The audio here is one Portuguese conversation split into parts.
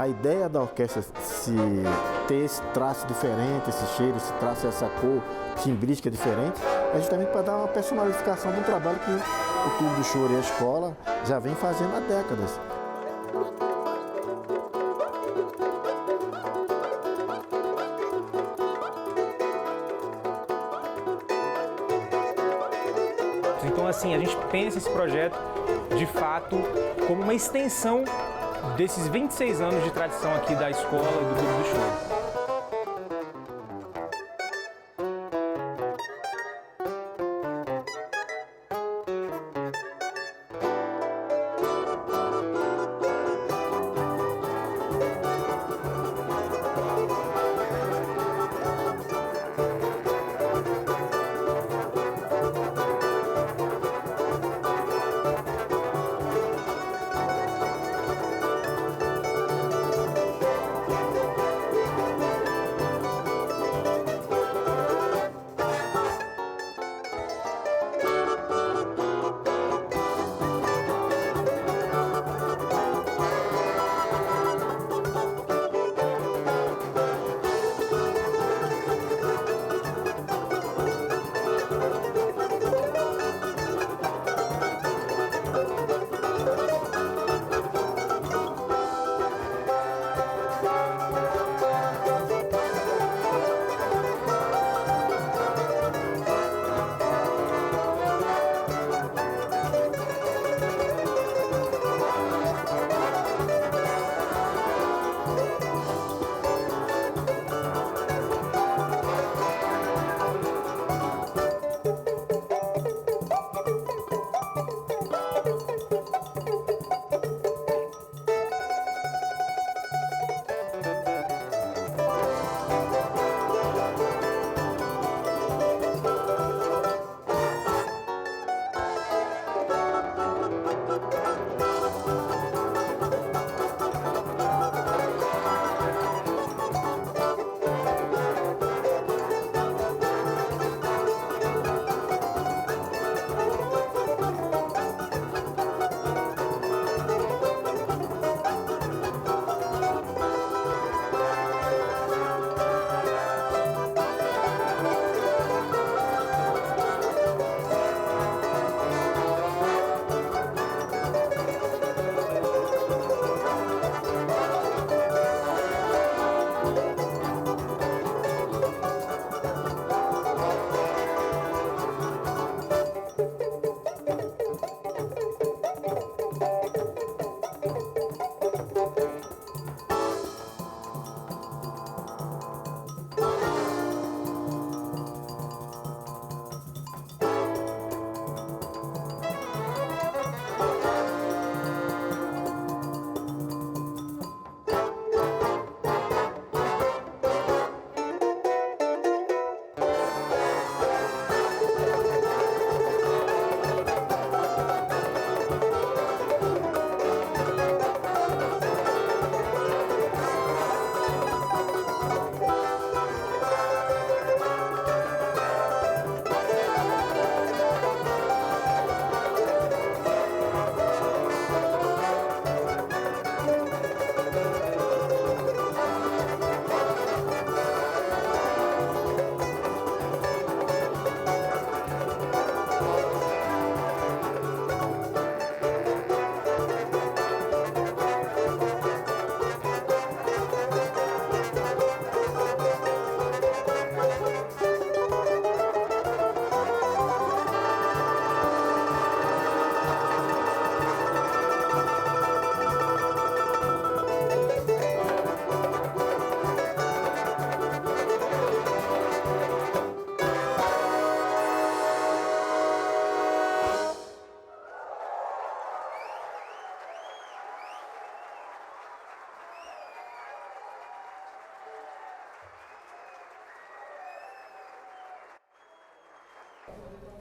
A ideia da orquestra se ter esse traço diferente, esse cheiro, esse traço, essa cor timbrística diferente, é justamente para dar uma personalificação de um trabalho que o Clube do Choro e a escola já vem fazendo há décadas. Então, assim, a gente pensa esse projeto, de fato, como uma extensão desses 26 anos de tradição aqui da escola e do Clube do Choro.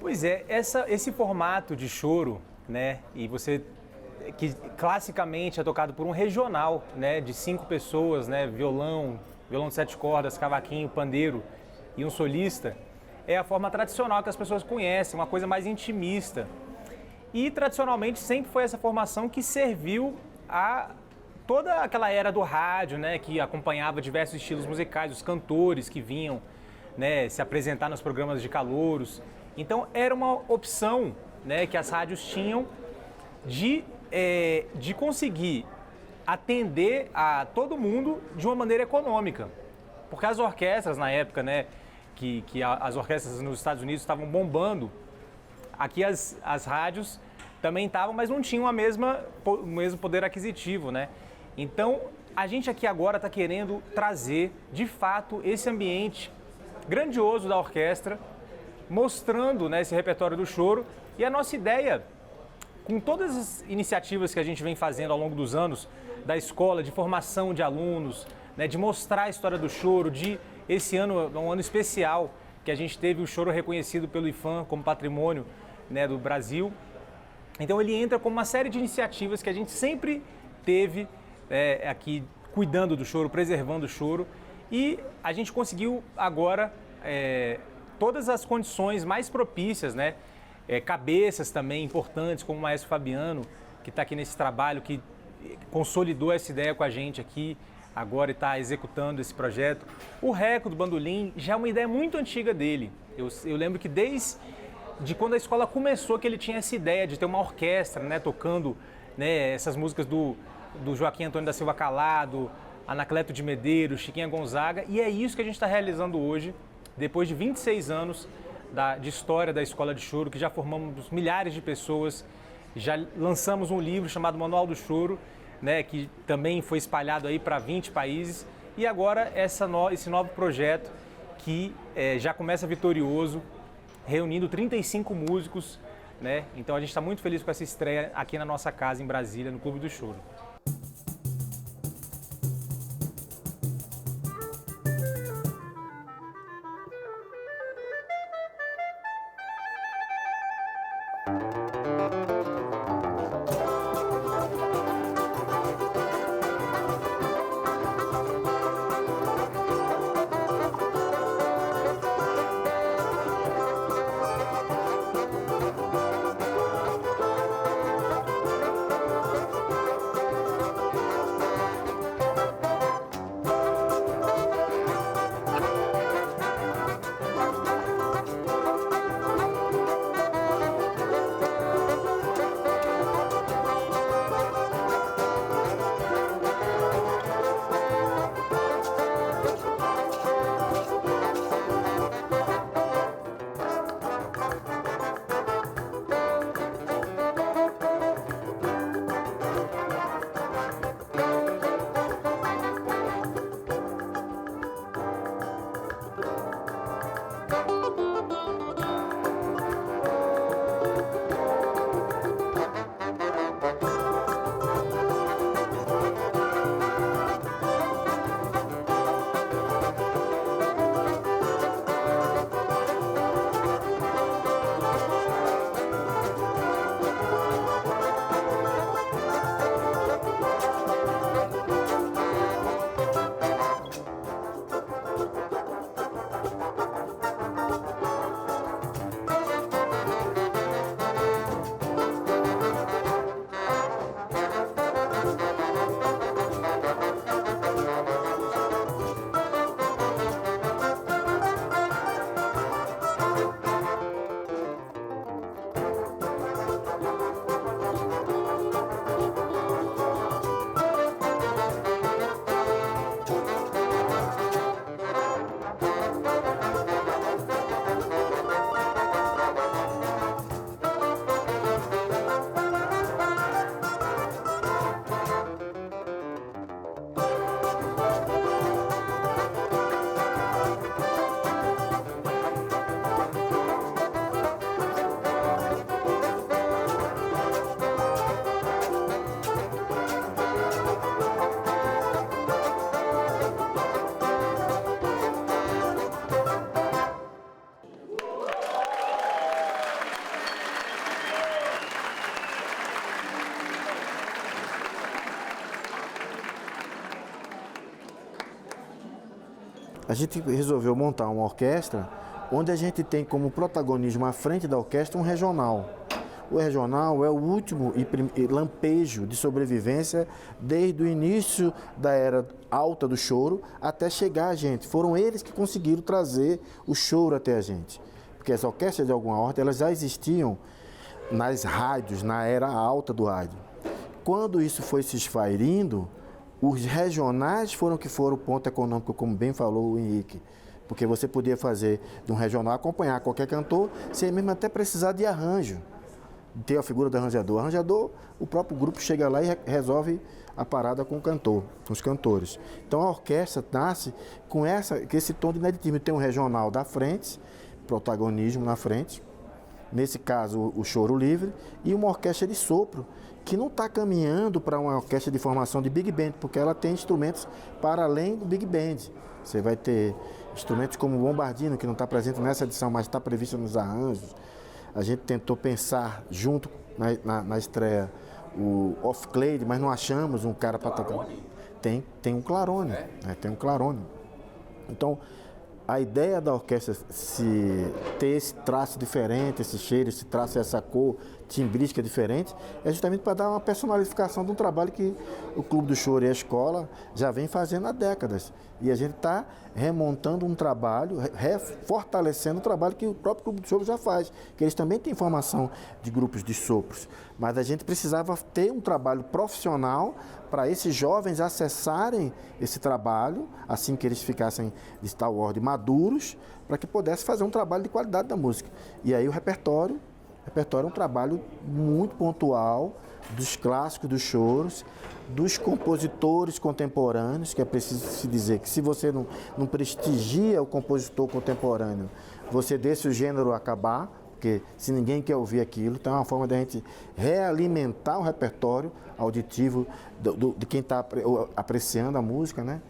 Pois é, esse formato de choro, né, e você que classicamente é tocado por um regional, né, de 5 pessoas, né, violão de 7 cordas, cavaquinho, pandeiro e um solista, é a forma tradicional que as pessoas conhecem, uma coisa mais intimista. E tradicionalmente sempre foi essa formação que serviu a toda aquela era do rádio, né, que acompanhava diversos estilos musicais, os cantores que vinham, né, se apresentar nos programas de calouros. Então era uma opção, né, que as rádios tinham de conseguir atender a todo mundo de uma maneira econômica. Porque as orquestras na época, né, que as orquestras nos Estados Unidos estavam bombando, aqui as rádios também estavam, mas não tinham o mesmo poder aquisitivo, né? Então, a gente aqui agora está querendo trazer, de fato, esse ambiente grandioso da orquestra, mostrando, né, esse repertório do choro. E a nossa ideia, com todas as iniciativas que a gente vem fazendo ao longo dos anos, da escola, de formação de alunos, né, de mostrar a história do choro, esse ano é um ano especial, que a gente teve o choro reconhecido pelo IPHAN como patrimônio, né, do Brasil. Então ele entra como uma série de iniciativas que a gente sempre teve aqui cuidando do choro, preservando o choro, e a gente conseguiu agora todas as condições mais propícias, né? Cabeças também importantes, como o maestro Fabiano, que está aqui nesse trabalho, que consolidou essa ideia com a gente aqui agora e está executando esse projeto. O Reco do bandolim já é uma ideia muito antiga dele. Eu lembro que desde quando a escola começou que ele tinha essa ideia de ter uma orquestra, né, tocando, né, essas músicas do Joaquim Antônio da Silva Calado, Anacleto de Medeiros, Chiquinha Gonzaga, e é isso que a gente está realizando hoje, depois de 26 anos de história da Escola de Choro, que já formamos milhares de pessoas, já lançamos um livro chamado Manual do Choro, né, que também foi espalhado aí para 20 países, e agora esse novo projeto que já começa vitorioso, reunindo 35 músicos, né? Então a gente está muito feliz com essa estreia aqui na nossa casa em Brasília, no Clube do Choro. A gente resolveu montar uma orquestra onde a gente tem como protagonismo à frente da orquestra um regional. o regional é o último e lampejo de sobrevivência desde o início da era alta do choro até chegar a gente. Foram eles que conseguiram trazer o choro até a gente. Porque as orquestras de alguma ordem, elas já existiam nas rádios, na era alta do rádio. Quando isso foi se esvairindo, os regionais foram o ponto econômico, como bem falou o Henrique. Porque você podia fazer de um regional, acompanhar qualquer cantor, sem mesmo até precisar de arranjo, ter a figura do arranjador. O arranjador, o próprio grupo chega lá e resolve a parada com o cantor, com os cantores. Então a orquestra nasce com esse tom de ineditismo. Tem um regional da frente, protagonismo na frente, nesse caso o choro livre, e uma orquestra de sopro, que não está caminhando para uma orquestra de formação de big band, porque ela tem instrumentos para além do big band. Você vai ter instrumentos como o bombardino, que não está presente nessa edição, mas está previsto nos arranjos. A gente tentou pensar junto na estreia o off-clade, mas não achamos um cara para tocar. Tem um clarone, tem um clarone. Então, a ideia da orquestra ter esse traço diferente, esse cheiro, esse traço, essa cor timbrística diferente, é justamente para dar uma personalificação de um trabalho que o Clube do Choro e a escola já vem fazendo há décadas. E a gente está remontando um trabalho, fortalecendo o trabalho que o próprio Clube do Choro já faz, que eles também têm formação de grupos de sopros. Mas a gente precisava ter um trabalho profissional para esses jovens acessarem esse trabalho, assim que eles ficassem de Star Wars maduros, para que pudesse fazer um trabalho de qualidade da música. E aí o repertório é um trabalho muito pontual dos clássicos dos choros, dos compositores contemporâneos, que é preciso se dizer que se você não prestigia o compositor contemporâneo, você deixa o gênero acabar, porque se ninguém quer ouvir aquilo, então é uma forma de a gente realimentar o repertório auditivo de quem está apreciando a música, né?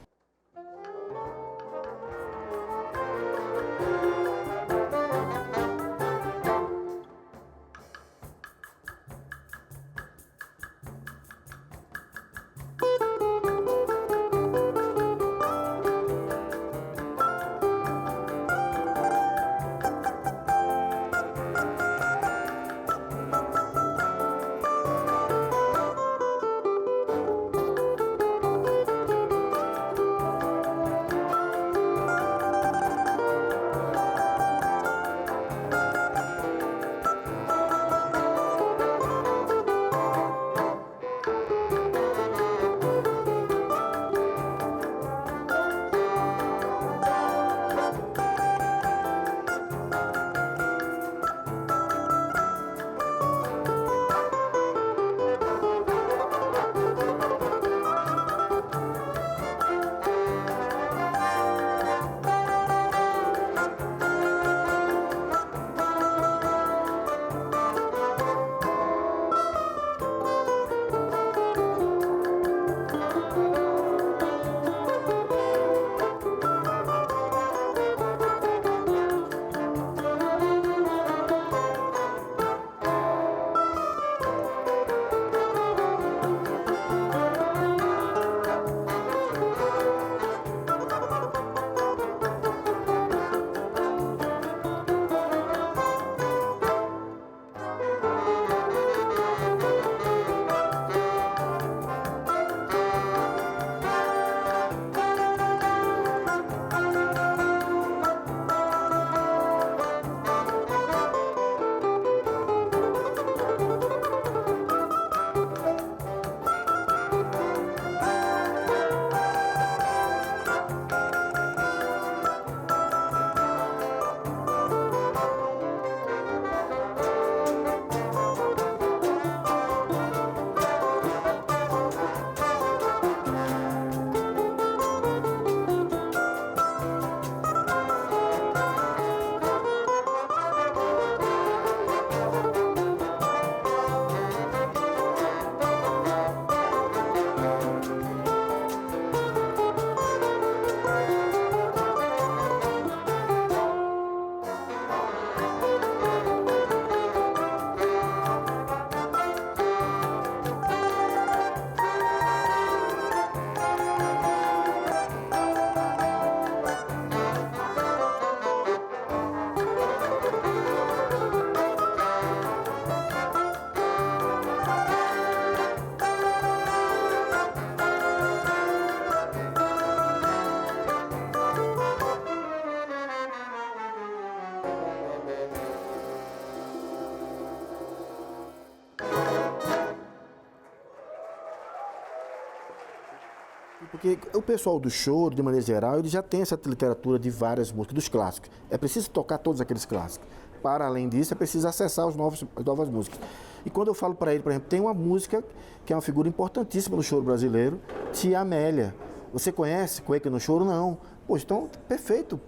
porque o pessoal do choro, de maneira geral, ele já tem essa literatura de várias músicas, dos clássicos. É preciso tocar todos aqueles clássicos. Para além disso, é preciso acessar as novas músicas. E quando eu falo para ele, por exemplo, tem uma música que é uma figura importantíssima no choro brasileiro, Tia Amélia. Você conhece Cueca no Choro? Não. Pois então, perfeito.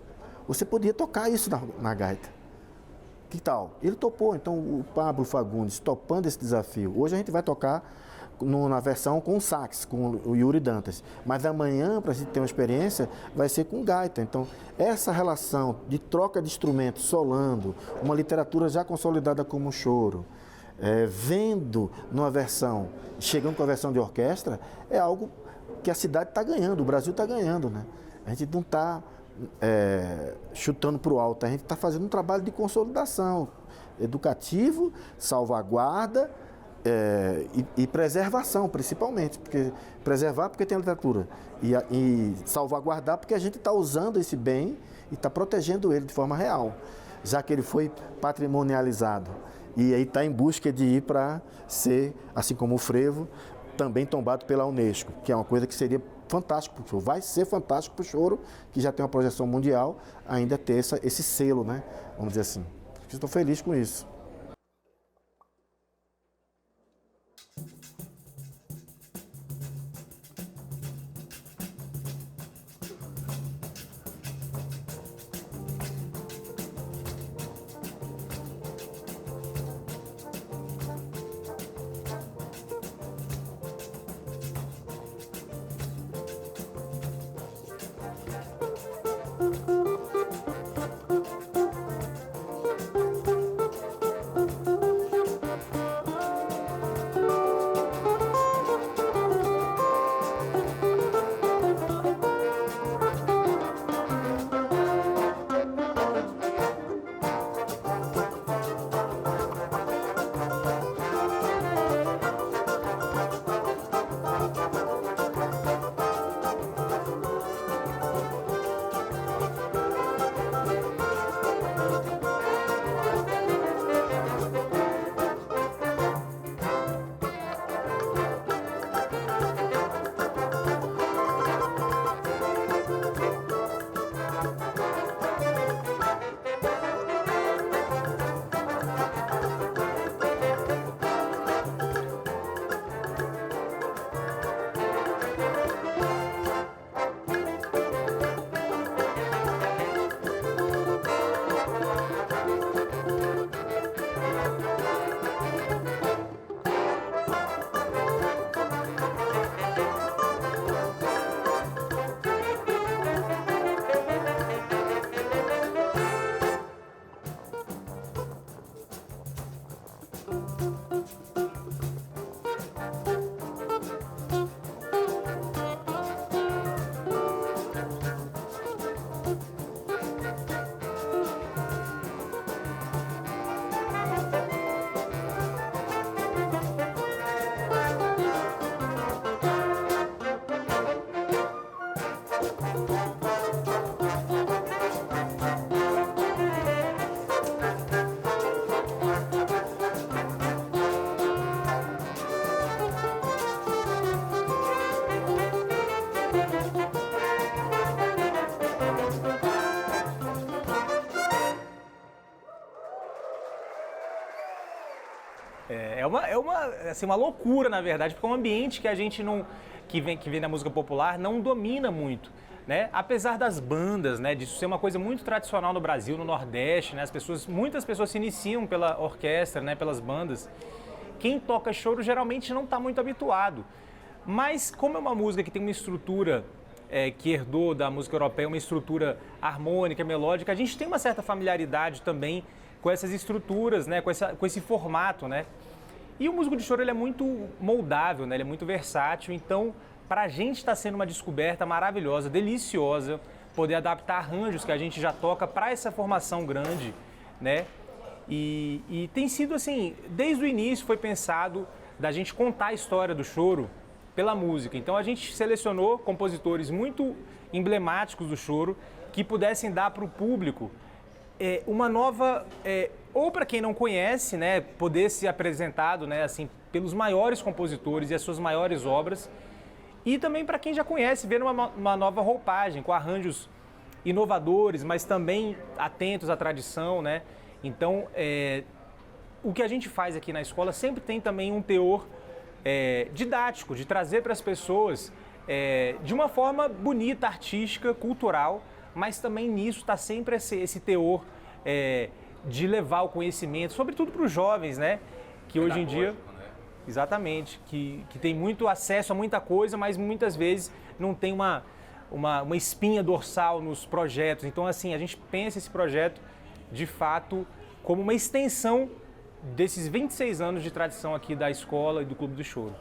Você podia tocar isso na gaita. Que tal? Ele topou. Então, o Pablo Fagundes topando esse desafio. Hoje a gente vai tocar na versão com sax, com o Yuri Dantas. Mas amanhã, para a gente ter uma experiência, vai ser com gaita. Então, essa relação de troca de instrumentos, solando, uma literatura já consolidada como o choro, vendo numa versão, chegando com a versão de orquestra, é algo que a cidade está ganhando, o Brasil está ganhando, né? A gente não está chutando para o alto, a gente está fazendo um trabalho de consolidação, educativo, salvaguarda, e preservação, principalmente, porque preservar porque tem a literatura e salvaguardar porque a gente está usando esse bem e está protegendo ele de forma real, já que ele foi patrimonializado e aí está em busca de ir para ser, assim como o frevo, também tombado pela Unesco, que é uma coisa que seria fantástico para o choro, vai ser fantástico para o choro, que já tem uma projeção mundial, ainda ter esse selo, né? Vamos dizer assim. Estou feliz com isso. Assim, uma loucura, na verdade, porque é um ambiente que a gente não, que vem da música popular não domina muito, né? Apesar das bandas, né, disso ser uma coisa muito tradicional no Brasil, no Nordeste, né? Muitas pessoas se iniciam pela orquestra, né, pelas bandas. Quem toca choro geralmente não está muito habituado. Mas como é uma música que tem uma estrutura que herdou da música europeia, uma estrutura harmônica, melódica, a gente tem uma certa familiaridade também com essas estruturas, né, com esse formato, né? E o músico de choro ele é muito moldável, né? Ele é muito versátil, então para a gente está sendo uma descoberta maravilhosa, deliciosa, poder adaptar arranjos que a gente já toca para essa formação grande, né? E tem sido assim, desde o início foi pensado da gente contar a história do choro pela música. Então a gente selecionou compositores muito emblemáticos do choro que pudessem dar para o público uma nova, ou para quem não conhece, né, poder ser apresentado, né, assim, pelos maiores compositores e as suas maiores obras, E também para quem já conhece, ver uma nova roupagem, com arranjos inovadores, mas também atentos à tradição, né? Então, o que a gente faz aqui na escola sempre tem também um teor didático, de trazer para as pessoas de uma forma bonita, artística, cultural, mas também nisso está sempre esse teor de levar o conhecimento, sobretudo para os jovens, né? Que hoje em dia... Exatamente, que tem muito acesso a muita coisa, mas muitas vezes não tem uma espinha dorsal nos projetos. Então, assim, a gente pensa esse projeto, de fato, como uma extensão desses 26 anos de tradição aqui da escola e do Clube do Choro.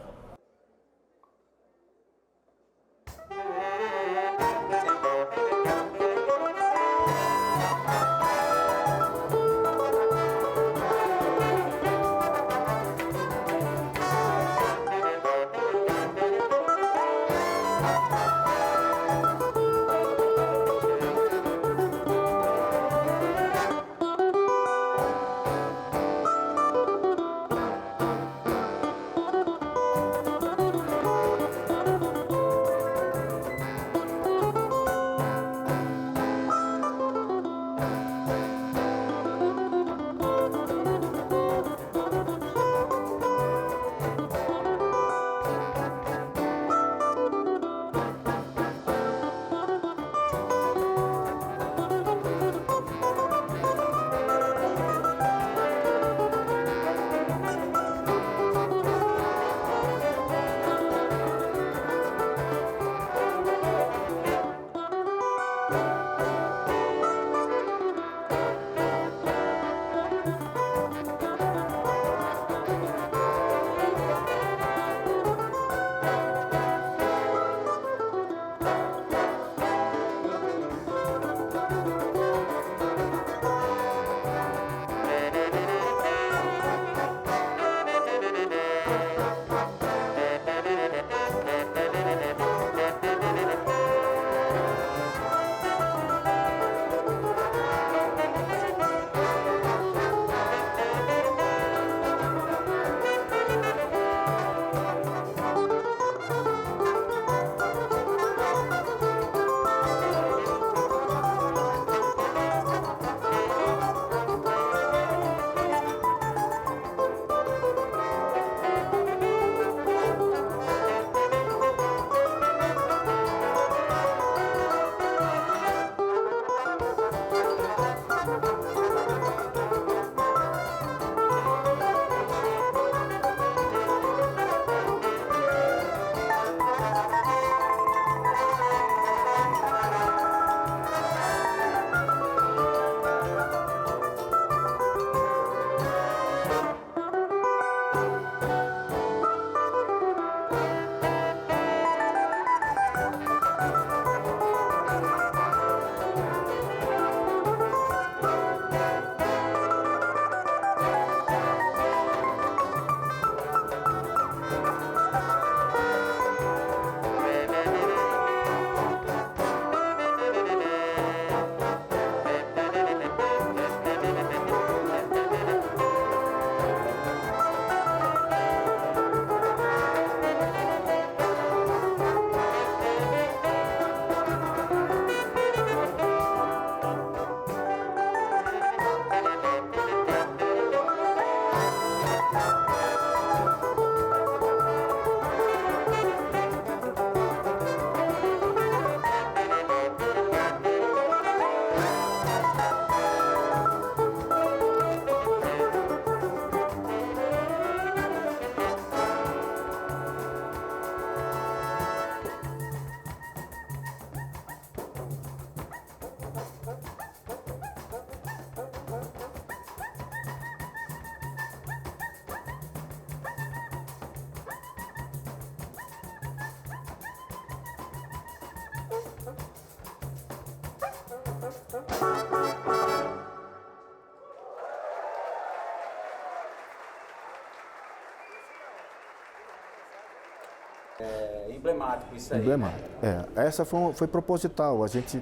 Emblemático isso aí. Emblemático. Essa foi proposital, a gente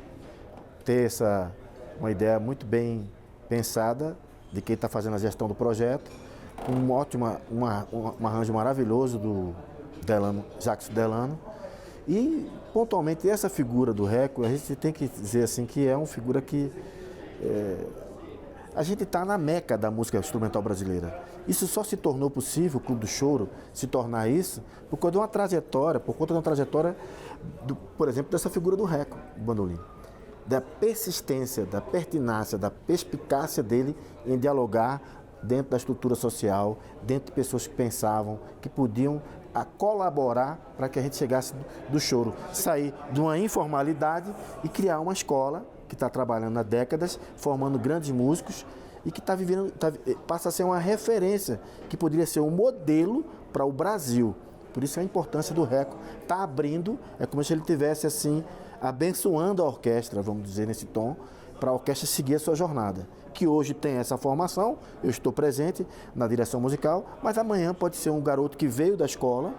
ter uma ideia muito bem pensada de quem está fazendo a gestão do projeto, um arranjo maravilhoso do Delano, Jacques Delano, E, pontualmente, essa figura do Reco, a gente tem que dizer assim que é uma figura que... a gente está na meca da música instrumental brasileira. Isso só se tornou possível, o Clube do Choro, se tornar isso, por conta de uma trajetória, por exemplo, dessa figura do Reco, do bandolim. Da persistência, da pertinácia, da perspicácia dele em dialogar dentro da estrutura social, dentro de pessoas que pensavam, que podiam colaborar para que a gente chegasse do choro, sair de uma informalidade e criar uma escola que está trabalhando há décadas, formando grandes músicos e que passa a ser uma referência, que poderia ser um modelo para o Brasil. Por isso a importância do Reco estar abrindo, é como se ele estivesse assim, abençoando a orquestra, vamos dizer nesse tom, para a orquestra seguir a sua jornada. Que hoje tem essa formação, eu estou presente na direção musical, mas amanhã pode ser um garoto que veio da escola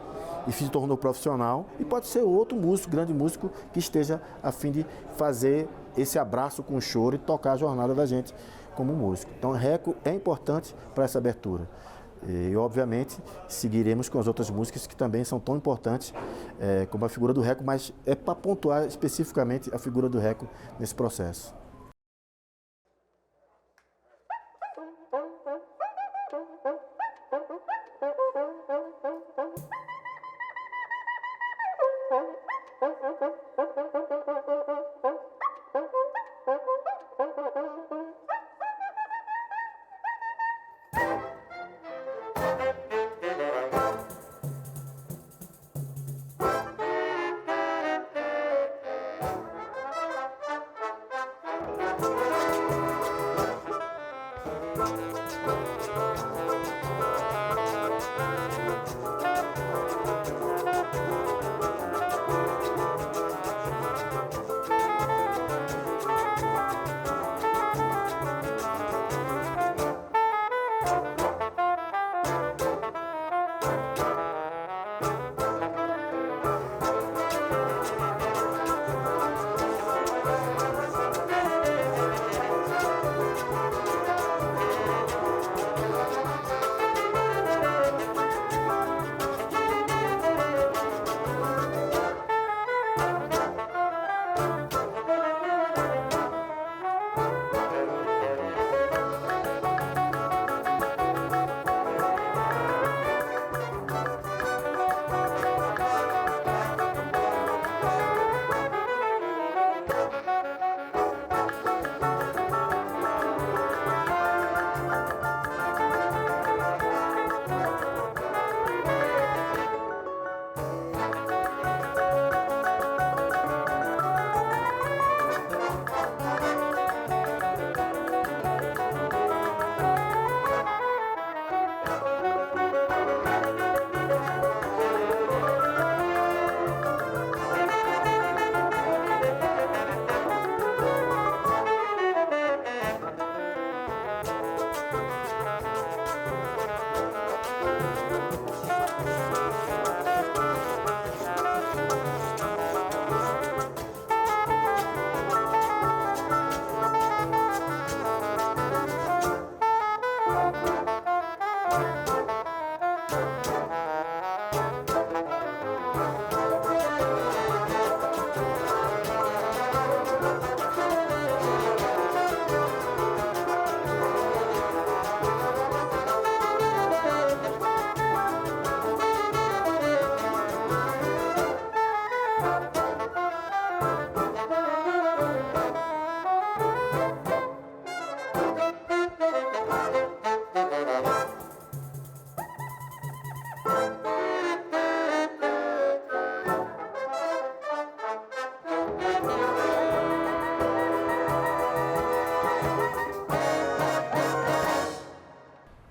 e se tornou profissional, e pode ser outro músico, grande músico, que esteja a fim de fazer esse abraço com o choro e tocar a jornada da gente como músico. Então, Reco é importante para essa abertura. E, obviamente, seguiremos com as outras músicas que também são tão importantes como a figura do Reco, mas é para pontuar especificamente a figura do Reco nesse processo.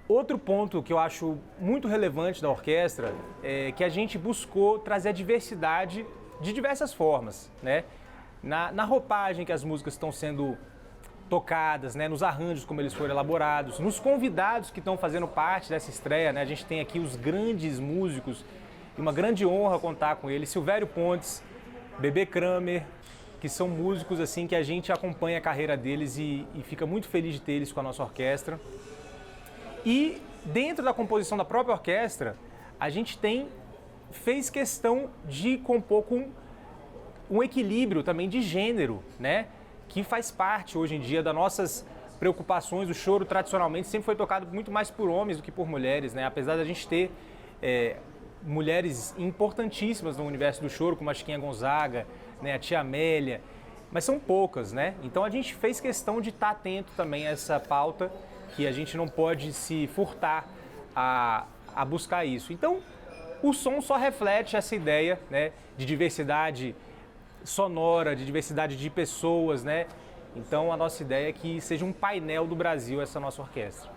Outro ponto que eu acho muito relevante da orquestra é que a gente buscou trazer a diversidade de diversas formas, né? Na roupagem que as músicas estão sendo tocadas, né? Nos arranjos como eles foram elaborados, nos convidados que estão fazendo parte dessa estreia, né? A gente tem aqui os grandes músicos e uma grande honra contar com eles, Silvério Pontes, Bebê Kramer, que são músicos assim que a gente acompanha a carreira deles e fica muito feliz de ter eles com a nossa orquestra. E dentro da composição da própria orquestra, a gente fez questão de compor com um equilíbrio também de gênero, né? Que faz parte hoje em dia das nossas preocupações. O choro tradicionalmente sempre foi tocado muito mais por homens do que por mulheres, né? Apesar da gente ter mulheres importantíssimas no universo do choro, como a Chiquinha Gonzaga, né? A Tia Amélia, mas são poucas, né? Então a gente fez questão de estar atento também a essa pauta, que a gente não pode se furtar a buscar isso. Então o som só reflete essa ideia, né? De diversidade sonora, de diversidade de pessoas, né? Então a nossa ideia é que seja um painel do Brasil essa nossa orquestra.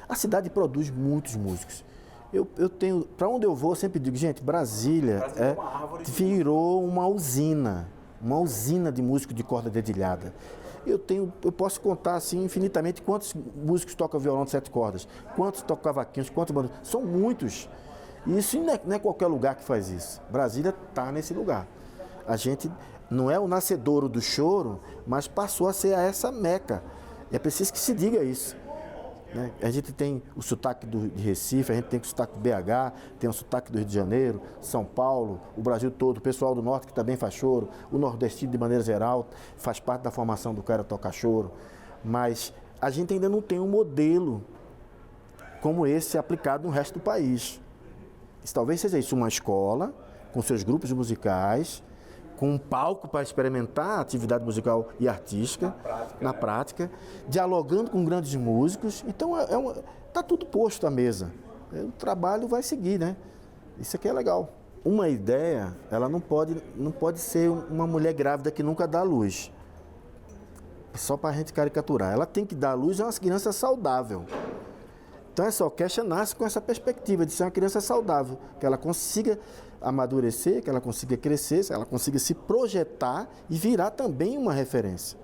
A cidade produz muitos músicos. Eu tenho, para onde eu vou, eu sempre digo, gente, Brasília virou uma usina de músicos de corda dedilhada. Eu posso contar assim infinitamente quantos músicos tocam violão de 7 cordas, quantos tocam cavaquinhos, quantos bandos. São muitos. E isso não é qualquer lugar que faz isso. Brasília está nesse lugar. A gente não é o nascedouro do choro, mas passou a ser essa meca. E é preciso que se diga isso. Né? A gente tem o sotaque de Recife, a gente tem o sotaque do BH, tem o sotaque do Rio de Janeiro, São Paulo, o Brasil todo, o pessoal do Norte que também faz choro, o nordestino de maneira geral faz parte da formação do cara tocar choro, mas a gente ainda não tem um modelo como esse aplicado no resto do país. Isso, talvez seja isso, uma escola com seus grupos musicais, com um palco para experimentar a atividade musical e artística, na prática, dialogando com grandes músicos. Então, está tudo posto à mesa. O trabalho vai seguir, né? Isso aqui é legal. uma ideia, ela não pode ser uma mulher grávida que nunca dá luz. Só para a gente caricaturar. Ela tem que dar luz a uma criança saudável. Então essa orquestra nasce com essa perspectiva de ser uma criança saudável, que ela consiga amadurecer, que ela consiga crescer, que ela consiga se projetar e virar também uma referência.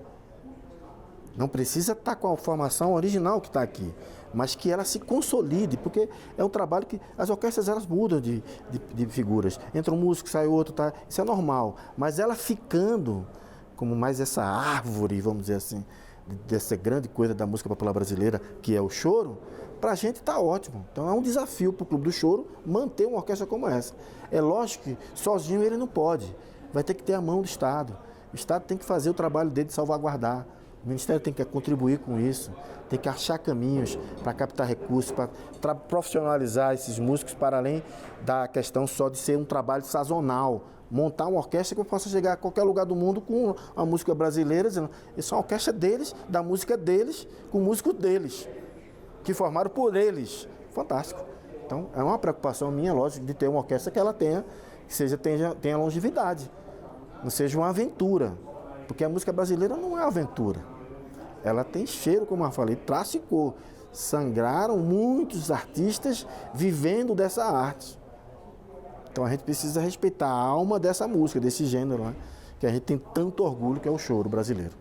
Não precisa estar com a formação original que está aqui, mas que ela se consolide, porque é um trabalho que as orquestras elas mudam de figuras. Entra um músico, sai outro, tá? Isso é normal. Mas ela ficando como mais essa árvore, vamos dizer assim, dessa grande coisa da música popular brasileira, que é o choro, para a gente está ótimo. Então é um desafio para o Clube do Choro manter uma orquestra como essa. É lógico que sozinho ele não pode, vai ter que ter a mão do Estado. O Estado tem que fazer o trabalho dele de salvaguardar. O Ministério tem que contribuir com isso, tem que achar caminhos para captar recursos, para profissionalizar esses músicos, para além da questão só de ser um trabalho sazonal. Montar uma orquestra que possa chegar a qualquer lugar do mundo com a música brasileira, dizendo, isso é uma orquestra deles, da música deles, com músicos deles, que formaram por eles. Fantástico. Então, é uma preocupação minha, lógico, de ter uma orquestra que ela tenha longevidade, não seja uma aventura, porque a música brasileira não é aventura. Ela tem cheiro, como eu falei, traço e cor. Sangraram muitos artistas vivendo dessa arte. Então a gente precisa respeitar a alma dessa música, desse gênero, né? Que a gente tem tanto orgulho, que é o choro brasileiro.